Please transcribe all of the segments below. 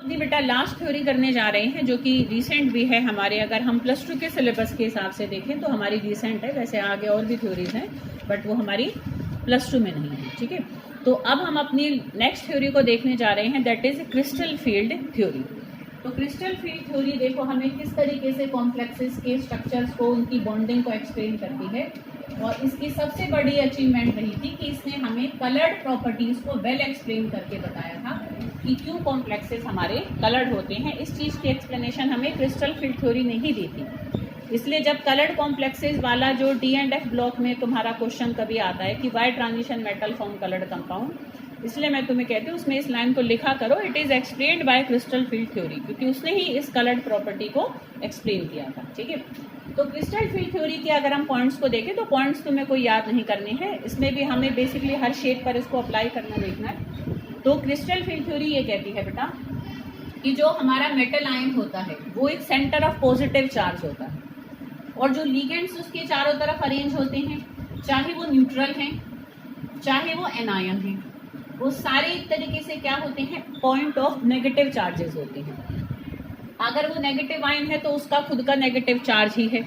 अभी बेटा last theory करने जा रहे हैं जो कि रिसेंट भी है हमारे, अगर हम +2 के सिलेबस के हिसाब से देखें तो हमारी रिसेंट है। वैसे आगे और भी थ्योरीज हैं बट वो हमारी +2 में नहीं है, ठीक है। तो अब हम अपनी नेक्स्ट थ्योरी को देखने जा रहे हैं, that is crystal field theory. तो क्रिस्टल फील्ड थ्योरी देखो हमें किस तरीके से कॉम्प्लेक्सेस के स्ट्रक्चर्स को, उनकी बॉन्डिंग को एक्सप्लेन करती है। और इसकी सबसे बड़ी अचीवमेंट रही थी कि इसने हमें कलर्ड प्रॉपर्टीज को वेल एक्सप्लेन करके बताया था कि क्यों कॉम्प्लेक्सेस हमारे कलर्ड होते हैं। इस चीज़ की एक्सप्लेनेशन हमें क्रिस्टल फील्ड थ्योरी ने ही दी थी। इसलिए जब कलर्ड कॉम्प्लेक्सेस वाला जो D&F ब्लॉक में तुम्हारा क्वेश्चन कभी आता है कि why transition metal form coloured compound, इसलिए मैं तुम्हें कहती हूँ उसमें इस लाइन को लिखा करो, it is explained bye crystal field theory, क्योंकि उसने ही इस कलर्ड प्रॉपर्टी को एक्सप्लेन किया था, ठीक है। तो क्रिस्टल फील्ड थ्योरी के अगर हम पॉइंट्स को देखें तो पॉइंट्स तुम्हें कोई याद नहीं करने हैं, इसमें भी हमें बेसिकली हर शेप पर इसको अप्लाई करना देखना है। तो क्रिस्टल फील्ड थ्योरी ये कहती है बेटा कि जो हमारा मेटल आयन होता है वो एक सेंटर ऑफ पॉजिटिव चार्ज होता है, और जो लिगेंड्स उसके चारों तरफ अरेंज होते हैं, चाहे वो न्यूट्रल हैं चाहे वो एनायन हैं, वो सारे एक तरीके से क्या होते हैं, पॉइंट ऑफ नेगेटिव चार्जेस होते हैं। अगर वो नेगेटिव आयन है तो उसका खुद का नेगेटिव चार्ज ही है,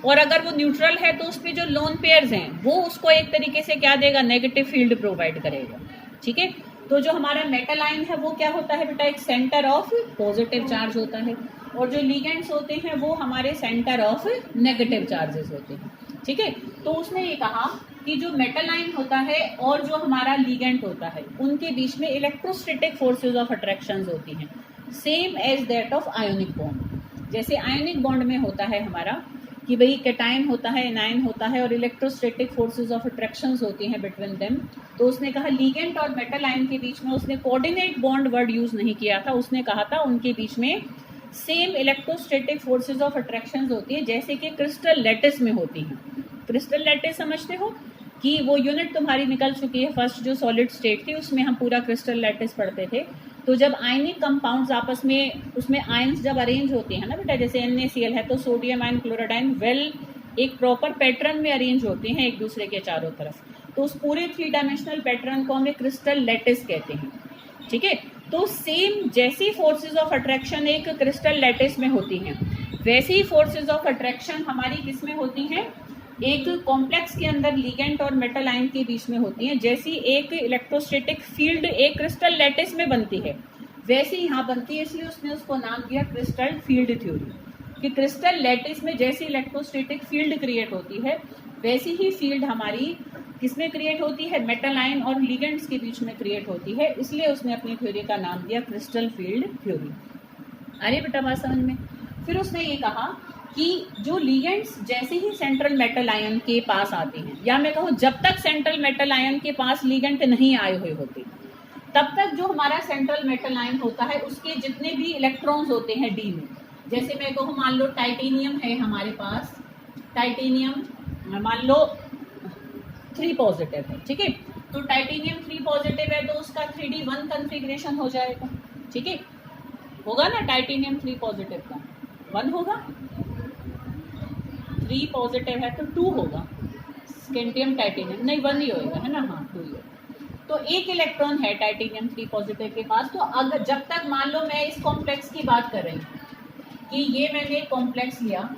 और अगर वो न्यूट्रल है तो उसपे जो लोन पेयर्स हैं वो उसको एक तरीके से क्या देगा, नेगेटिव फील्ड प्रोवाइड करेगा, ठीक है। तो जो हमारा मेटल आयन है वो क्या होता है बेटा, एक सेंटर ऑफ पॉजिटिव चार्ज होता है, और जो लिगेंड्स होते हैं वो हमारे सेंटर ऑफ नेगेटिव चार्जेस होते हैं, ठीक है। तो उसने ये कहा कि जो मेटल आयन होता है और जो हमारा लिगेंड होता है उनके बीच में इलेक्ट्रोस्टैटिक फोर्सेस ऑफ अट्रैक्शंस होती हैं, same as that of ionic bond. जैसे आयोनिक बॉन्ड में होता है हमारा कि भाई कैटायन होता है, एनायन होता है, और इलेक्ट्रोस्टैटिक फोर्सेस ऑफ अट्रैक्शंस होती हैं बिटवीन देम। तो उसने कहा लिगेंड और मेटल आयन के बीच में उसने कोऑर्डिनेट बॉन्ड वर्ड यूज नहीं किया था, उसने कहा था उनके बीच में same electrostatic forces of attractions होती है जैसे कि क्रिस्टल लैटिस में होती हैं। क्रिस्टल लैटिस समझते हो कि वो यूनिट तुम्हारी निकल चुकी है, फर्स्ट जो सॉलिड स्टेट थी उसमें हम पूरा क्रिस्टल लैटिस पढ़ते थे। तो जब आयनिक कंपाउंड्स आपस में, उसमें आयंस जब अरेंज होते हैं ना बेटा, जैसे NaCl है तो sodium ion chloride ion well एक प्रॉपर पैटर्न में अरेंज होते हैं एक दूसरे के चारों तरफ, तो उस पूरे 3 डायमेंशनल पैटर्न को हमें क्रिस्टल लैटिस कहते हैं, ठीक है। तो सेम जैसी फोर्सेज ऑफ अट्रैक्शन एक क्रिस्टल लैटिस में होती हैं, वैसे ही फोर्सेज ऑफ अट्रैक्शन हमारी किस में होती हैं, एक कॉम्प्लेक्स के अंदर लिगेंड और मेटल आयन के बीच में होती हैं। जैसी एक इलेक्ट्रोस्टैटिक फील्ड एक क्रिस्टल लैटिस में बनती है वैसे यहाँ बनती है, इसलिए उसने उसको नाम दिया क्रिस्टल फील्ड थ्योरी, कि क्रिस्टल लैटिस में जैसी इलेक्ट्रोस्टैटिक फील्ड क्रिएट होती है वैसी ही फील्ड हमारी किसमें क्रिएट होती है, मेटल आयन और लिगेंड्स के बीच में क्रिएट होती है, इसलिए उसने अपनी थ्योरी का नाम दिया क्रिस्टल फील्ड थ्योरी। अरे बेटा बात समझ में। फिर उसने ये कहा कि जो लिगेंड्स जैसे ही सेंट्रल मेटल आयन के पास आते हैं, या मैं कहूँ जब तक सेंट्रल मेटल आयन के पास लिगेंड नहीं आए हुए होते तब तक जो हमारा सेंट्रल मेटल आयन होता है उसके जितने भी इलेक्ट्रॉन्स होते हैं D में, जैसे मैं कहूँ मान लो टाइटेनियम है हमारे पास, टाइटेनियम मान लो 3 पॉजिटिव है, ठीक है। तो टाइटेनियम 3 पॉजिटिव है तो उसका 3D1 कन्फिग्रेशन हो जाएगा, ठीक है, होगा ना, टाइटेनियम 3 पॉजिटिव का 1 होगा, 3 पॉजिटिव है तो 2 होगा, स्कैंडियम टाइटेनियम नहीं 1 ही होएगा, है ना, हाँ 2 ही होगा। तो एक इलेक्ट्रॉन है टाइटेनियम 3 पॉजिटिव के पास। तो अगर जब तक मान लो मैं इस कॉम्प्लेक्स की बात कर रही हूँ कि ये मैंने एक कॉम्प्लेक्स लिया,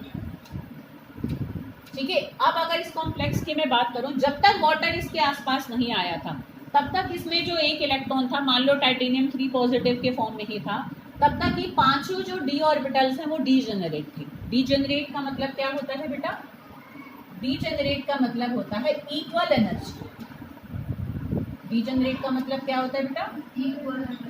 ठीक है। अब अगर इस कॉम्प्लेक्स की मैं बात करूं, जब तक वाटर इसके आसपास नहीं आया था तब तक इसमें जो एक इलेक्ट्रॉन था, मान लो टाइटेनियम 3 पॉजिटिव के फॉर्म में ही था, तब तक ये 5 जो D ऑर्बिटल्स हैं वो डीजेनरेट थी। डीजेनरेट का मतलब क्या होता है बेटा, डीजेनरेट का मतलब होता है इक्वल एनर्जी। डीजेनरेट का मतलब क्या होता है बेटा,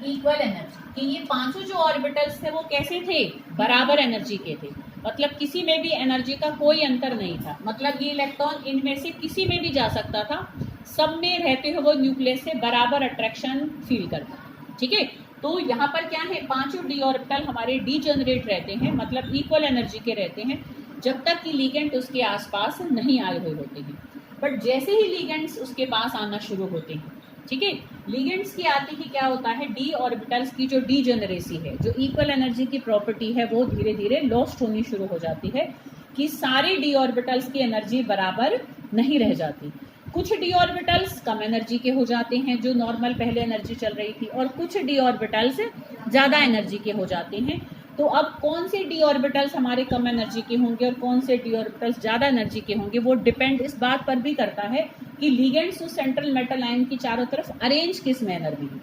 इक्वल एनर्जी, कि ये 5 जो ऑर्बिटल्स थे वो कैसे थे, बराबर एनर्जी के थे, मतलब किसी में भी एनर्जी का कोई अंतर नहीं था, मतलब ये इलेक्ट्रॉन इनमें से किसी में भी जा सकता था, सब में रहते हुए वो न्यूक्लियस से बराबर अट्रैक्शन फील करता, ठीक है। तो यहाँ पर क्या है, 5 D ऑर्बिटल हमारे डीजेनरेट रहते हैं, मतलब इक्वल एनर्जी के रहते हैं, जब तक कि लिगेंड उसके आसपास नहीं आए हुए होते हैं। बट जैसे ही लिगेंड्स उसके पास आना शुरू होते हैं, ठीक है, लिगेंड्स की आते ही क्या होता है, D ऑर्बिटल्स की जो डीजेनरेसी है, जो इक्वल एनर्जी की प्रॉपर्टी है, वो धीरे धीरे लॉस्ट होनी शुरू हो जाती है, कि सारे D ऑर्बिटल्स की एनर्जी बराबर नहीं रह जाती। कुछ D ऑर्बिटल्स कम एनर्जी के हो जाते हैं, जो नॉर्मल पहले एनर्जी चल रही थी, और कुछ D ऑर्बिटल्स ज़्यादा एनर्जी के हो जाते हैं। तो अब कौन से डी ऑर्बिटल्स हमारे कम एनर्जी के होंगे और कौन से डी ऑर्बिटल्स ज़्यादा एनर्जी के होंगे, वो डिपेंड इस बात पर भी करता है कि लिगेंड्स उस सेंट्रल मेटल आयन की चारों तरफ अरेंज किस मैनर में है,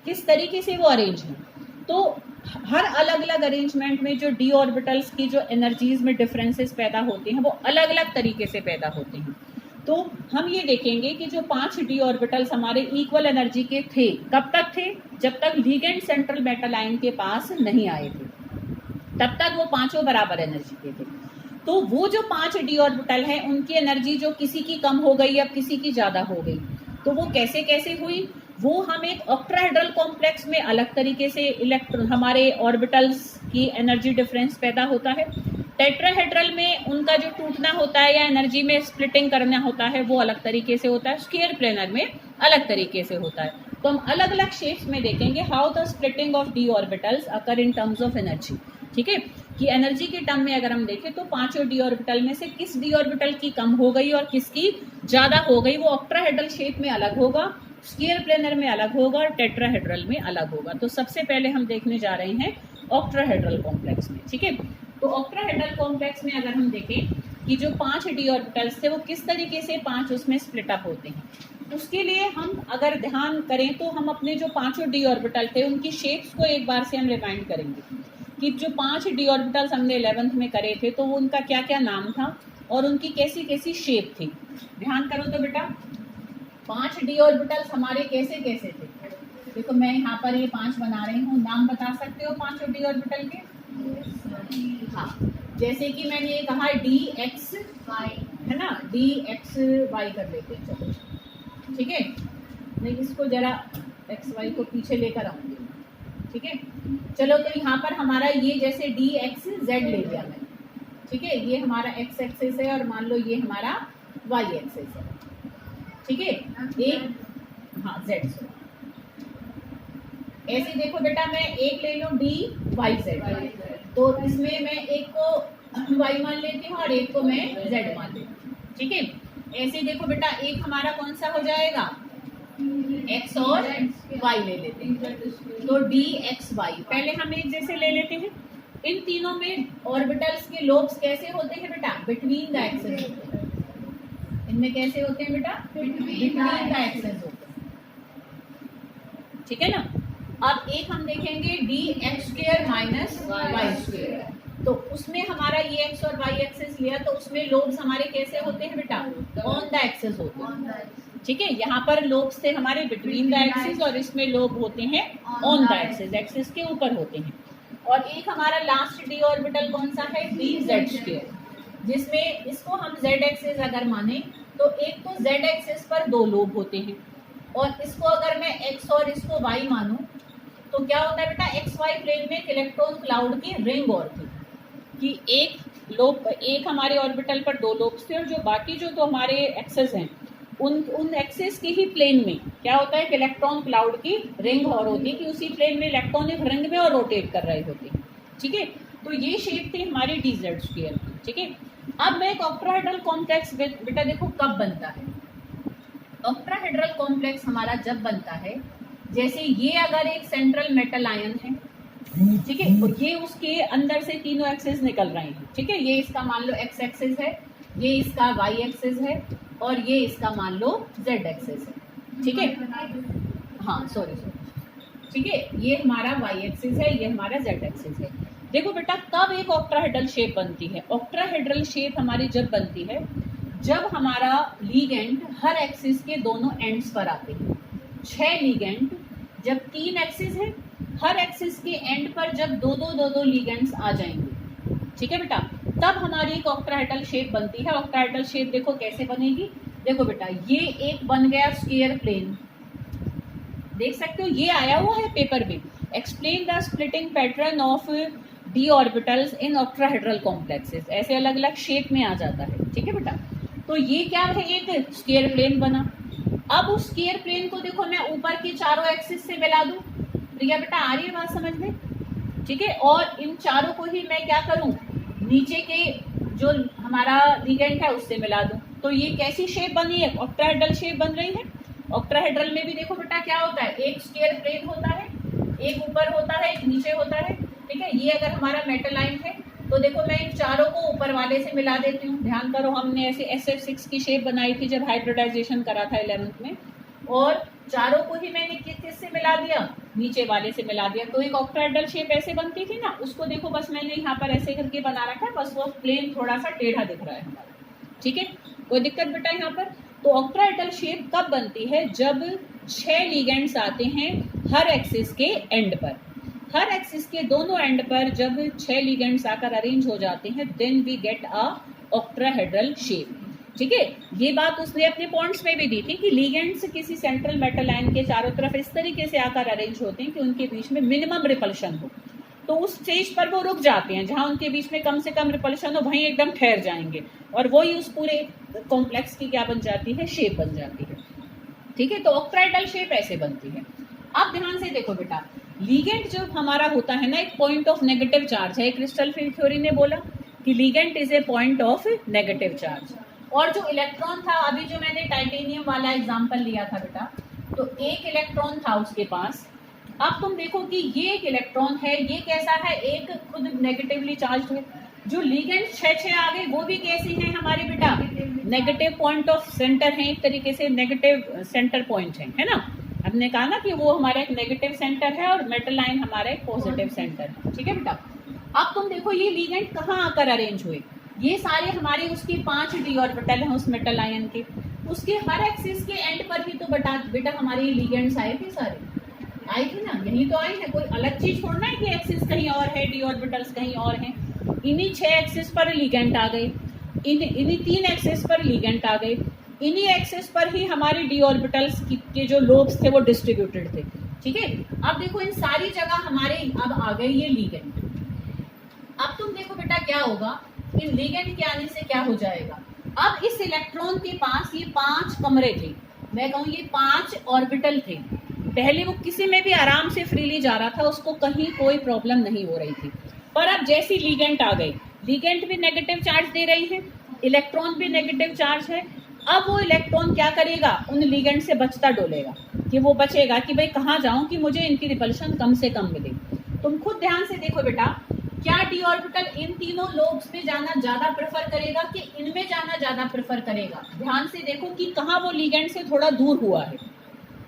किस तरीके से वो अरेंज है। तो हर अलग अलग अरेंजमेंट में जो डी ऑर्बिटल्स की जो एनर्जीज में डिफरेंसेस पैदा होते हैं वो अलग अलग तरीके से पैदा होते हैं। तो हम ये देखेंगे कि जो 5 डी ऑर्बिटल्स हमारे इक्वल एनर्जी के थे, कब तक थे? जब तक लिगेंड सेंट्रल मेटल आयन के पास नहीं आए थे, तब तक वो पांचों बराबर एनर्जी के थे। तो वो जो 5 डी ऑर्बिटल हैं उनकी एनर्जी जो किसी की कम हो गई, अब किसी की ज़्यादा हो गई, तो वो कैसे कैसे हुई, वो हम एक ऑक्टाहेड्रल कॉम्प्लेक्स में अलग तरीके से इलेक्ट्रॉन हमारे ऑर्बिटल्स की एनर्जी डिफरेंस पैदा होता है। टेट्राहेड्रल में उनका जो टूटना होता है या एनर्जी में स्प्लिटिंग करना होता है वो अलग तरीके से होता है। स्क्वायर प्लेनर में अलग तरीके से होता है। तो हम अलग अलग शेप्स में देखेंगे how the splitting of D orbitals occur in terms of energy. ठीक है, कि एनर्जी के टर्म में अगर हम देखें तो पांचों डी ऑर्बिटल में से किस डी ऑर्बिटल की कम हो गई और किसकी ज़्यादा हो गई, वो ऑक्टाहेड्रल शेप में अलग होगा, स्क्वायर प्लेनर में अलग होगा और टेट्राहेड्रल में अलग होगा। तो सबसे पहले हम देखने जा रहे हैं ऑक्टाहेड्रल कॉम्प्लेक्स में। ठीक है, तो ऑक्टाहेड्रल कॉम्प्लेक्स में अगर हम देखें कि जो 5 डी ऑर्बिटल्स थे वो किस तरीके से 5 उसमें स्प्लिट अप होते हैं, उसके लिए हम अगर ध्यान करें तो हम अपने जो 5 डी ऑर्बिटल थे उनकी शेप्स को एक बार से हम रिमाइंड करेंगे कि जो 5 डी ऑर्बिटल्स हमने 11th में करे थे तो वो उनका क्या क्या नाम था और उनकी कैसी कैसी शेप थी। ध्यान करो तो बेटा, 5 डी ऑर्बिटल्स हमारे कैसे कैसे थे। देखो मैं यहाँ पर ये 5 बना रही हूँ, नाम बता सकते हो 5 डी ऑर्बिटल के? हाँ, जैसे कि मैंने ये कहा डी एक्स वाई, है ना, डी एक्स वाई कर लेते हैं। चलो ठीक है, नहीं इसको जरा एक्स वाई को पीछे लेकर आऊंगी। ठीक है, चलो तो यहाँ पर हमारा ये जैसे डी एक्स जेड ले लिया मैंने। ठीक है, ये हमारा एक्स एक्सिस है और मान लो ये हमारा वाई एक्सिस है। ठीक है, एक हाँ जेड से ऐसे देखो बेटा, मैं एक ले लूँ डी वाई जेड, तो इसमें मैं एक को वाई मान लेती हूँ और एक को मैं जेड मान लेती हूँ। ठीक है, ऐसे देखो बेटा, एक हमारा कौन सा हो जाएगा, एक्स और वाई ले लेते हैं, तो डी एक्स वाई। पहले हम एक जैसे ले लेते हैं। इन तीनों में ऑर्बिटल्स के लोब्स कैसे होते हैं बेटा, बिटवीन द एक्सेस होते हैं। इनमें कैसे होते हैं बेटा, बिटवीन द एक्सेस होते हैं। ठीक है ना। अब एक हम देखेंगे d x square minus y square, तो उसमें हमारा ये एक्स और वाई एक्सेस लिया, तो उसमें लोब्स हमारे कैसे होते हैं बेटा, ऑन द एक्सेस होते हैं। ठीक है, यहाँ पर लोब्स थे हमारे बिटवीन द एक्सिस और इसमें लोब होते हैं ऑन द एक्सिस, एक्सिस के ऊपर होते हैं। और एक हमारा लास्ट डी ऑर्बिटल कौन सा है, डी जेड स्क्वायर, जिसमें इसको हम जेड एक्सिस अगर माने तो एक तो जेड एक्सिस पर 2 लोब होते हैं और इसको अगर मैं एक्स और इसको वाई मानूं तो क्या होता है बेटा, एक्स वाई प्लेन में एक इलेक्ट्रॉन क्लाउड की रिंग और थी कि एक हमारे ऑर्बिटल पर 2 लोब्स थे और जो बाकी जो तो हमारे एक्सेस हैं उन एक्सेस के ही प्लेन में क्या होता है कि इलेक्ट्रॉन क्लाउड की रिंग और होती है कि उसी प्लेन में इलेक्ट्रॉन एक रिंग में और रोटेट कर रहे होते हैं। ठीक है, तो ये शेप थी हमारी डी जेड स्क्वायर की। ठीक है, अब मैं एक ऑक्टाहेड्रल कॉम्प्लेक्स बेटा देखो कब बनता है। ऑक्टाहेड्रल कॉम्प्लेक्स हमारा जब बनता है, जैसे ये अगर एक सेंट्रल मेटल आयन है, ठीक है, और ये उसके अंदर से तीनों एक्सेस निकल रहे हैं। ठीक है, ये इसका मान लो एक्स एक्सेस है, ये इसका वाई एक्सेस है और ये इसका मान लो जेड एक्सेस है। ठीक है, हाँ सॉरी, ठीक है, ये हमारा वाई एक्सिस है, ये हमारा जेड एक्सिस है। देखो बेटा, कब एक ऑक्टाहेड्रल शेप बनती है। ऑक्टाहेड्रल शेप हमारी जब बनती है जब हमारा लीगेंड हर एक्सिस के दोनों एंड्स पर आते हैं। 6 लीगेंड, जब 3 एक्सिस है, हर एक्सिस के एंड पर जब दो लीगेंड्स आ जाएंगे, ठीक है बेटा, तब हमारी एक ऑक्टाहेड्रल शेप बनती है। ऑक्टाहेड्रल शेप देखो कैसे बनेगी। देखो बेटा, ये एक बन गया स्क्वायर प्लेन, देख सकते हो, ये आया हुआ है पेपर में, explain the splitting pattern of D orbitals in octahedral complexes, ऐसे अलग अलग शेप में आ जाता है। ठीक है बेटा, तो ये क्या है, एक स्क्वायर प्लेन बना। अब उस स्क्वायर प्लेन को देखो मैं ऊपर की चारों एक्सिस से मिला दूं। प्रिया बेटा आ रही है बात समझ में? ठीक है, और इन चारों को ही मैं क्या करूं, नीचे के जो हमारा लीगेंड है उससे मिला दूं। तो ये कैसी शेप बनी है, ऑक्टाहेड्रल शेप बन रही है। ऑक्टाहेड्रल में भी देखो बेटा क्या होता है, एक स्क्वायर प्लेन होता है, एक ऊपर होता है, एक नीचे होता है, ठीक है। ये अगर हमारा मेटलाइन है तो देखो मैं इन चारों को ऊपर वाले से मिला देती हूँ। ध्यान करो, हमने ऐसे SF6 की शेप बनाई थी जब हाइब्रिडाइजेशन करा था 11th में, और चारों को ही मैंने किस से मिला दिया, नीचे वाले से मिला दिया। तो एक ऑक्टाहेड्रल शेप ऐसे बनती थी ना, उसको देखो बस मैंने यहाँ पर ऐसे करके बना रखा है, बस वो प्लेन थोड़ा सा टेढ़ा दिख रहा है हमारा, ठीक है। कोई दिक्कत बेटा यहाँ पर? तो ऑक्टाहेड्रल शेप कब बनती है? जब 6 लिगेंड्स आते हैं हर एक्सिस के एंड पर। हर एक्सिस के दोनों एंड पर जब 6 लिगेंड्स आकर अरेंज हो जाते हैं, then we get a octahedral shape, ठीक है। ये बात उसने अपने पॉइंट्स में भी दी थी कि लिगेंड्स किसी सेंट्रल मेटल लाइन के चारों तरफ इस तरीके से आकर अरेंज होते हैं कि उनके बीच में मिनिमम रिपल्शन हो। तो उस स्टेज पर वो रुक जाते हैं जहां उनके बीच में कम से कम रिपल्शन हो, वहीं एकदम ठहर जाएंगे, और वही उस पूरे कॉम्प्लेक्स की क्या बन जाती है, शेप बन जाती है, ठीक है। तो ऑक्टाहेड्रल शेप ऐसे बनती है। अब ध्यान से देखो बेटा, लिगेंड जो हमारा होता है ना, एक पॉइंट ऑफ नेगेटिव चार्ज है। क्रिस्टल फील्ड थ्योरी ने बोला कि ligand is a point of negative charge. और जो इलेक्ट्रॉन था, अभी जो मैंने टाइटेनियम वाला एग्जांपल लिया था बेटा, तो एक इलेक्ट्रॉन था उसके पास। अब तुम देखो कि ये एक इलेक्ट्रॉन है, ये कैसा है, एक खुद नेगेटिवली चार्ज है। जो लिगेंड 6 आ गए वो भी कैसे हैं हमारे बेटा, नेगेटिव पॉइंट ऑफ सेंटर है, एक तरीके से नेगेटिव सेंटर पॉइंट है ना। हमने कहा ना कि वो हमारा एक नेगेटिव सेंटर है और मेटल लाइन हमारा एक पॉजिटिव सेंटर है, ठीक है बेटा। अब तुम देखो ये लिगेंड कहाँ आकर अरेंज हुए, ये सारे हमारे उसके 5 d ऑर्बिटल हैं उस मेटल आयन के, उसके हर एक्सिस के एंड पर ही तो बेटा हमारे लिगेंड्स आए थे, सारे आए थे ना, यही तो आए हैं। कोई अलग चीज छोड़ना है कि एक्सिस कहीं और है, d ऑर्बिटल्स कहीं और हैं। इन्हीं 6 एक्सिस पर लिगेंड आ गए, इन्हीं 3 एक्सिस पर लिगेंड आ गए, इन्हीं एक्सिस पर ही हमारे d ऑर्बिटल्स के जो लोब्स थे वो डिस्ट्रीब्यूटेड थे, ठीक है। अब देखो इन सारी जगह हमारे अब आ गए ये लिगेंड। अब तुम देखो बेटा क्या होगा, इन लिगेंड के आने से क्या हो जाएगा। अब इस इलेक्ट्रॉन के पास ये 5 कमरे थे, मैं कहूँ ये 5 ऑर्बिटल थे। पहले वो किसी में भी आराम से फ्रीली जा रहा था, उसको कहीं कोई प्रॉब्लम नहीं हो रही थी। पर अब जैसी लिगेंड आ गई, लिगेंड भी नेगेटिव चार्ज दे रही है, इलेक्ट्रॉन भी नेगेटिव चार्ज है। अब वो इलेक्ट्रॉन क्या करेगा, उन लिगेंड से बचता डोलेगा, कि वो बचेगा कि भाई कहाँ जाऊं कि मुझे इनकी रिपल्शन कम से कम मिले। तुम खुद ध्यान से देखो बेटा, क्या d ऑर्बिटल इन तीनों लोब्स में जाना ज्यादा प्रेफर करेगा कि इनमें जाना ज्यादा प्रेफर करेगा। ध्यान से देखो कि कहाँ वो लिगेंड से थोड़ा दूर हुआ है,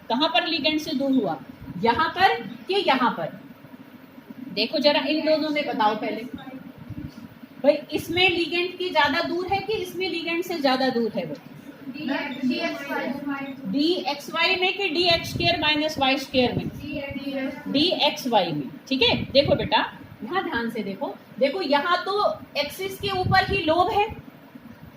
कहाँ पर लिगेंड से दूर हुआ, यहाँ पर कि यहाँ पर। देखो जरा इन दोनों में बताओ पहले, भाई इसमें लिगेंड की ज्यादा दूर है कि इसमें लिगेंड से ज्यादा दूर है? वो dxy में कि dx² - y² में? dxy में, ठीक है। देखो बेटा यहाँ ध्यान से देखो, देखो यहाँ तो एक्सिस के ऊपर ही लोब है,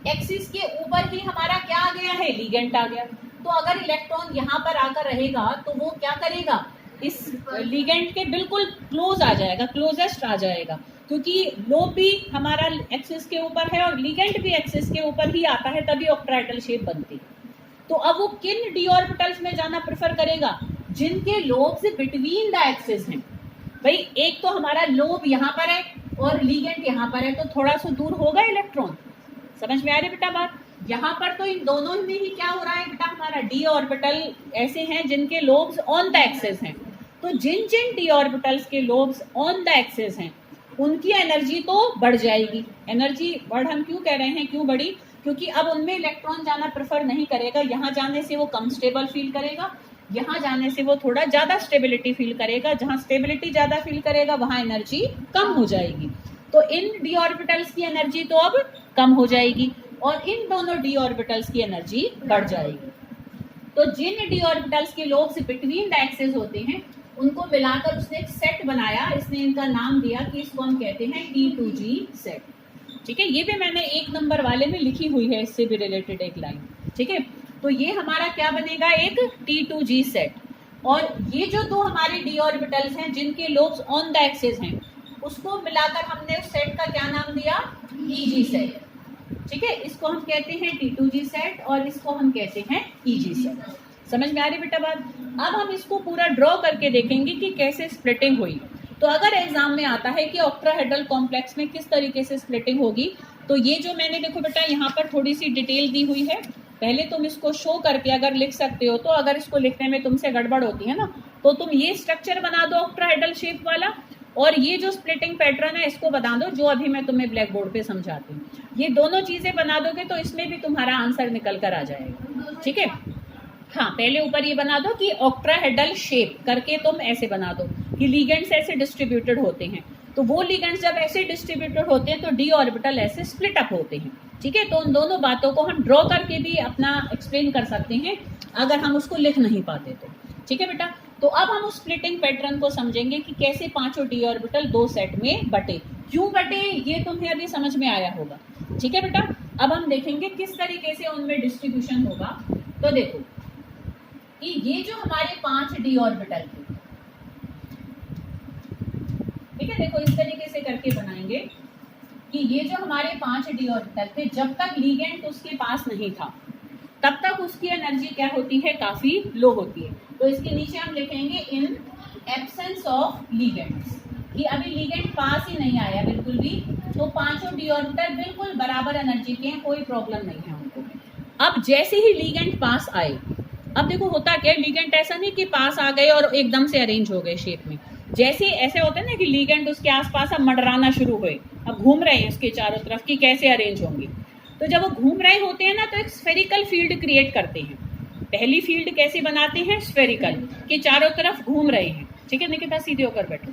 एक्सिस के ऊपर ही हमारा क्या आ गया है, लिगेंड आ गया। तो अगर इलेक्ट्रॉन यहाँ पर आकर रहेगा तो वो क्या करेगा, इस लिगेंड के बिल्कुल क्लोज आ जाएगा, क्लोजेस्ट आ जाएगा, क्योंकि लोब भी हमारा एक्सिस के ऊपर है और लिगेंड भी एक्सिस के ऊपर ही आता है, तभी ऑक्टाहेड्रल शेप बनती है। तो अब वो किन d ऑर्बिटल्स में जाना प्रेफर करेगा, जिनके लोब्स बिटवीन द एक्सिस हैं। भाई एक तो हमारा लोब यहाँ पर है और लिगेंड यहाँ पर है, तो थोड़ा सा दूर होगा इलेक्ट्रॉन। समझ में आ रही बेटा बात? यहाँ पर तो इन दोनों में ही क्या हो रहा है बेटा, हमारा d ऑर्बिटल ऐसे हैं जिनके लोब्स ऑन द एक्सिस हैं। तो जिन जिन d ऑर्बिटल्स के लोब्स ऑन द एक्सिस हैं उनकी एनर्जी तो बढ़ जाएगी। एनर्जी बढ़ हम क्यों कह रहे हैं, क्यों बढ़ी, क्योंकि अब उनमें इलेक्ट्रॉन जाना प्रेफर नहीं करेगा, यहाँ जाने से वो कम स्टेबल फील करेगा, यहाँ जाने से वो थोड़ा ज्यादा स्टेबिलिटी फील करेगा। जहाँ स्टेबिलिटी ज्यादा फील करेगा वहाँ एनर्जी कम हो जाएगी। तो इन d ऑर्बिटल्स की एनर्जी तो अब कम हो जाएगी और इन दोनों d ऑर्बिटल्स की एनर्जी बढ़ जाएगी। तो जिन d ऑर्बिटल्स के लोब्स बिटवीन द एक्सिस होते हैं उनको मिलाकर उसने एक सेट बनाया, इसने इनका नाम दिया कि इसको हम कहते हैं T2G सेट, ठीक है। ये भी मैंने 1 नंबर वाले में लिखी हुई है, इससे भी रिलेटेड एक लाइन, ठीक है। तो ये हमारा क्या बनेगा, एक T2G सेट। और ये जो दो हमारे d ऑर्बिटल्स हैं जिनके लोब्स ऑन द एक्सिस हैं, उसको मिलाकर हमने उस सेट का क्या नाम दिया, EG सेट, ठीक है। इसको हम कहते हैं T2G सेट और इसको हम कहते हैं EG सेट। समझ में आ रही बेटा बात? अब हम इसको पूरा ड्रॉ करके देखेंगे कि कैसे स्प्लिटिंग हुई। तो अगर एग्जाम में आता है कि ऑक्टाहेड्रल कॉम्प्लेक्स में किस तरीके से स्प्लिटिंग होगी, तो ये जो मैंने देखो बेटा यहाँ पर थोड़ी सी डिटेल दी हुई है, पहले तुम इसको शो करके अगर लिख सकते हो तो, अगर इसको लिखने में तुमसे गड़बड़ होती है ना तो तुम ये स्ट्रक्चर बना दो ऑक्टाहेड्रल शेप वाला, और ये जो स्प्लिटिंग पैटर्न है इसको बना दो, जो अभी मैं तुम्हें ब्लैक बोर्ड पे समझाती हूँ। ये दोनों चीजें बना दोगे तो इसमें भी तुम्हारा आंसर निकल कर आ जाएगा, ठीक है। हाँ, पहले ऊपर ये बना दो कि ऑक्टाहेड्रल शेप करके तुम ऐसे बना दो कि लिगेंड्स ऐसे डिस्ट्रीब्यूटेड होते हैं, तो वो लिगेंड्स जब ऐसे डिस्ट्रीब्यूटेड होते हैं तो डी ऑर्बिटल ऐसे स्प्लिट अप होते हैं, ठीक है। तो उन दोनों बातों को हम ड्रॉ करके भी अपना एक्सप्लेन कर सकते हैं अगर हम उसको लिख नहीं पाते तो, ठीक है बेटा। तो अब हम उस स्प्लिटिंग पैटर्न को समझेंगे कि कैसे पांचों डी ऑर्बिटल दो सेट में बटे, क्यों बटे ये तुम्हें अभी समझ में आया होगा, ठीक है बेटा। अब हम देखेंगे किस तरीके से उनमें डिस्ट्रीब्यूशन होगा। तो देखो कि ये जो हमारे 5 डी ऑर्बिटल थे, ठीक है, देखो इस तरीके से करके बनाएंगे कि ये जो हमारे 5 डी ऑर्बिटल थे, जब तक लिगेंड उसके पास नहीं था तब तक उसकी एनर्जी क्या होती है, काफी लो होती है। तो इसके नीचे हम लिखेंगे इन एब्सेंस ऑफ लिगेंड्स, कि अभी लिगेंड पास ही नहीं आया बिल्कुल भी, तो पांचों डी ऑर्बिटल बिल्कुल बराबर एनर्जी के हैं, कोई प्रॉब्लम नहीं है उनको। अब जैसे ही लिगेंड पास आए, अब देखो होता क्या है, लिगेंड ऐसा नहीं कि पास आ गए और एकदम से अरेंज हो गए शेप में, जैसे ऐसे होते हैं ना कि लिगेंड उसके आसपास अब मंडराना शुरू हुए, अब घूम रहे हैं उसके चारों तरफ कि कैसे अरेंज होंगे। तो जब वो घूम रहे होते हैं ना तो एक स्फेरिकल फील्ड क्रिएट करते हैं। पहली फील्ड कैसे बनाते हैं, स्फेरिकल, कि चारों तरफ घूम रहे हैं, ठीक है। निकिता सीधे होकर बैठो,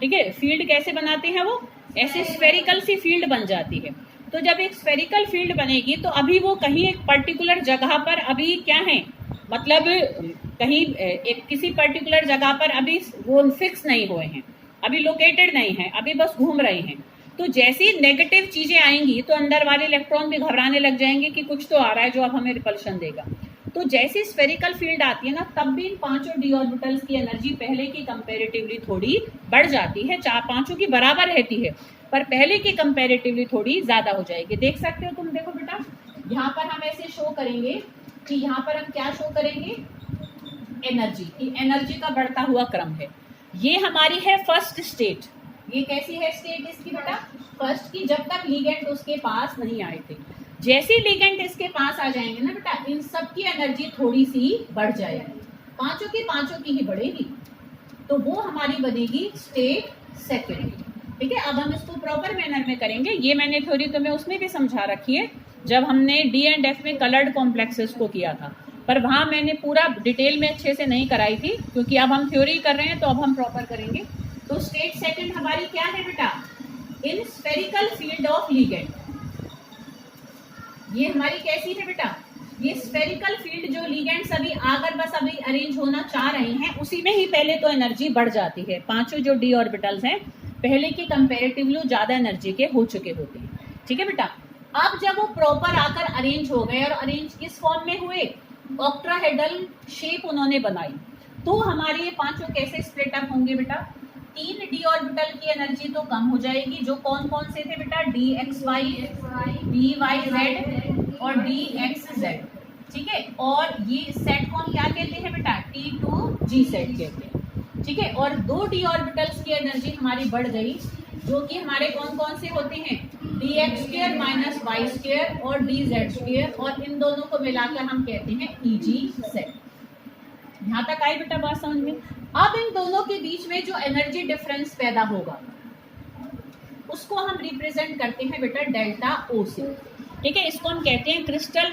ठीक है। फील्ड कैसे बनाते हैं, वो ऐसे स्फेरिकल सी फील्ड बन जाती है। तो जब एक स्फेरिकल फील्ड बनेगी तो अभी वो कहीं एक पर्टिकुलर जगह पर अभी क्या है, मतलब कहीं एक किसी पर्टिकुलर जगह पर अभी वो फिक्स नहीं हुए हैं, अभी लोकेटेड नहीं है, अभी बस घूम रहे हैं। तो जैसी नेगेटिव चीजें आएंगी तो अंदर वाले इलेक्ट्रॉन भी घबराने लग जाएंगे कि कुछ तो आ रहा है जो अब हमें रिपल्शन देगा। तो जैसी स्फेरिकल फील्ड आती है ना, तब भी इन पांचों डी ऑर्बिटल्स की एनर्जी पहले की कंपैरेटिवली थोड़ी बढ़ जाती है, चार पांचों की बराबर रहती है पर पहले की कंपैरेटिवली थोड़ी ज्यादा हो जाएगी। देख सकते हो तुम, देखो बेटा यहाँ पर हम ऐसे शो करेंगे कि यहाँ पर हम क्या शो करेंगे, एनर्जी, की एनर्जी का बढ़ता हुआ क्रम है। ये हमारी है फर्स्ट स्टेट। ये कैसी है स्टेट इसकी बेटा, फर्स्ट की, जब तक लिगेंड उसके पास नहीं आए थे। जैसे लिगेंड इसके पास आ जाएंगे ना बेटा, इन सब की एनर्जी थोड़ी सी बढ़ जाएगी, पांचों की ही बढ़ेगी, तो वो हमारी बनेगी स्टेट सेकेंड, ठीक है। अब हम इसको प्रॉपर मैनर में करेंगे। ये मैंने थ्योरी तुम्हें उसमें भी समझा रखी है जब हमने डी एंड एफ में कलर्ड कॉम्प्लेक्सेस को किया था, पर वहां मैंने पूरा डिटेल में अच्छे से नहीं कराई थी, क्योंकि अब हम थ्योरी कर रहे हैं तो अब हम प्रॉपर करेंगे। तो स्टेट सेकंड हमारी क्या है बेटा, in spherical field of ligand. ये हमारी कैसी है बेटा, ये स्फेरिकल फील्ड जो लिगेंड्स अभी आकर बस अभी अरेंज होना चाह रहे हैं, उसी में ही पहले तो एनर्जी बढ़ जाती है। पांचों जो डी ऑर्बिटल्स हैं पहले के कंपैरेटिवली ज्यादा एनर्जी के हो चुके होते हैं, ठीक है बेटा। अब जब वो प्रॉपर आकर अरेंज हो गए, और अरेंज किस फॉर्म में हुए, ऑक्टाहेड्रल शेप उन्होंने बनाई, तो हमारे ये पांचों कैसे स्प्लिट अप होंगे बेटा, 3 डी ऑर्बिटल की एनर्जी तो कम हो जाएगी, जो कौन कौन से थे बेटा, d x y, d y z और डी एक्स जेड, ठीक है। और ये सेट कौन क्या कहते हैं बेटा, T2G सेट कहते हैं, ठीक है। और 2 डी ऑर्बिटल्स की एनर्जी हमारी बढ़ गई, जो कि हमारे कौन कौन से होते हैं, d x square minus y square और डी जेड स्क्वायर, और इन दोनों को मिलाकर हम कहते हैं EG सेट। यहाँ तक आई बेटा बात समझ में। अब इन दोनों के बीच में जो एनर्जी डिफरेंस पैदा होगा उसको हम रिप्रेजेंट करते हैं बेटा डेल्टा O से, ठीक है। इसको हम कहते हैं क्रिस्टल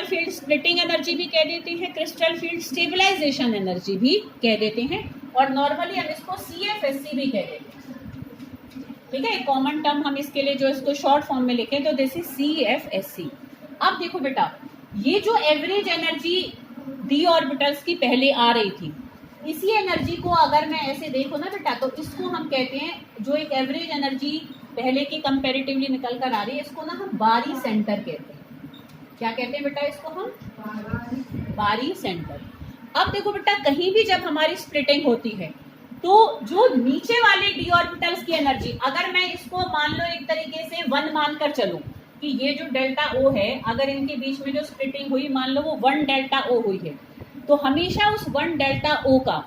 फील्ड स्प्लिटिंग एनर्जी भी कह देते हैं, क्रिस्टल फील्ड स्टेबलाइजेशन एनर्जी भी कह देते हैं, और नॉर्मली हम इसको CFSC भी कह देते हैं, ठीक है। कॉमन टर्म हम इसके लिए जो इसको शॉर्ट फॉर्म में लिखें तो दिस इज CFSC। अब देखो बेटा, ये जो एवरेज एनर्जी डी ऑर्बिटल्स की पहले आ रही थी, इसी एनर्जी को अगर मैं ऐसे देखो ना बेटा, तो इसको हम कहते हैं, जो एक एवरेज एनर्जी पहले की कंपैरेटिवली निकल कर आ रही है, इसको ना हम बारी सेंटर कहते हैं। क्या कहते हैं बेटा, इसको हम बारी सेंटर। अब देखो बेटा, कहीं भी जब हमारी स्प्लिटिंग होती है तो जो नीचे वाले डी ऑर्बिटल्स की एनर्जी, अगर मैं इसको मान लो एक तरीके से 1 मानकर चलूं कि ये जो डेल्टा O है, अगर इनके बीच में जो स्प्लिटिंग हुई मान लो वो 1 डेल्टा O हुई है, तो हमेशा उस 1 डेल्टा O का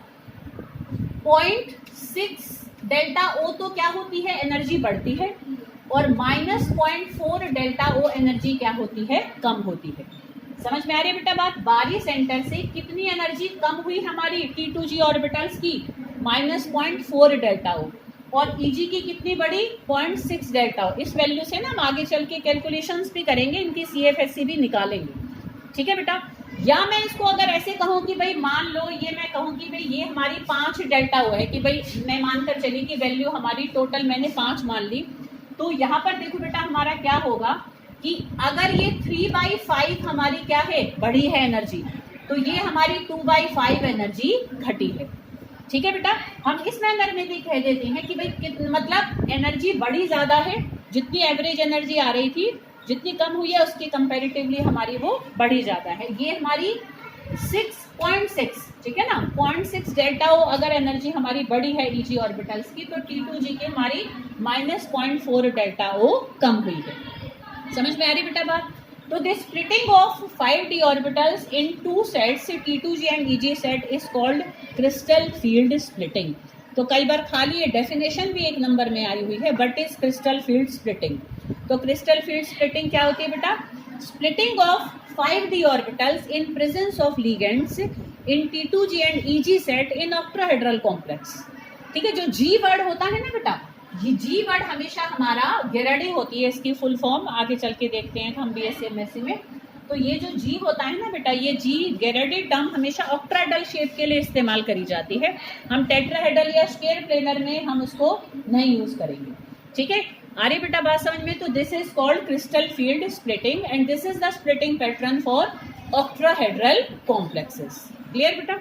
0.6 डेल्टा O तो क्या होती है, एनर्जी बढ़ती है, और -0.4 डेल्टा O एनर्जी क्या होती है, कम होती है। समझ में आ रही है बेटा बात? बारी सेंटर से कितनी एनर्जी कम हुई हमारी T2G ऑर्बिटल्स की? -0.4 डेल्टा ओ, और Eg की कितनी बड़ी? 0.6 डेल्टा ओ। इस वैल्यू से ना हम आगे चल के कैलकुलेशंस भी करेंगे, इनकी CFSC भी निकालेंगे, ठीक है बेटा? या मैं इसको अगर ऐसे कहूँ कि भाई मान लो ये मैं कहूँ कि भाई ये हमारी 5 डेल्टा ओ है, कि भाई मैं मानकर चली कि वैल्यू हमारी टोटल मैंने 5 मान ली, तो यहाँ पर देखो बेटा हमारा क्या होगा कि अगर ये 3/5 हमारी क्या है, बढ़ी है एनर्जी, तो ये हमारी 2/5 एनर्जी घटी है, ठीक है बेटा? हम इस मैनर में भी कह देते हैं कि भाई मतलब एनर्जी बढ़ी ज्यादा है, जितनी एवरेज एनर्जी आ रही थी जितनी कम हुई है उसकी कंपैरेटिवली हमारी वो बढ़ी ज्यादा है। ये हमारी 6.6, ठीक है ना, 0.6 डेल्टा ओ अगर एनर्जी हमारी बढ़ी है Eg ऑर्बिटल्स की, तो T2G की हमारी -0.4 डेल्टा ओ कम हुई है। समझ में आ रही बेटा बात? तो this splitting of 5d orbitals in 2 sets T2G and Eg set is called crystal field splitting. तो कई बार खाली ये डेफिनेशन भी एक नंबर में आई हुई है, but is crystal field splitting. तो क्रिस्टल फील्ड स्प्लिटिंग क्या होती है बेटा? Splitting of 5d orbitals in presence of ligands in T2G and Eg set in octahedral complex. ठीक है, जो G वर्ड होता है ना बेटा, ये G वर्ड हमेशा हमारा गेराडी होती है, इसकी फुल फॉर्म आगे चल के देखते हैं हम BSc MSc में। तो ये जो G होता है ना बेटा, ये G गेराडी टर्म हमेशा ऑक्टाहेड्रल शेप के लिए इस्तेमाल करी जाती है। हम टेट्राहेड्रल या स्क्वायर प्लेनर में हम उसको नहीं यूज करेंगे, ठीक है? आ रही बेटा बात समझ में? तो this is called crystal field splitting and this is the splitting pattern for octahedral complexes. Clear बेटा?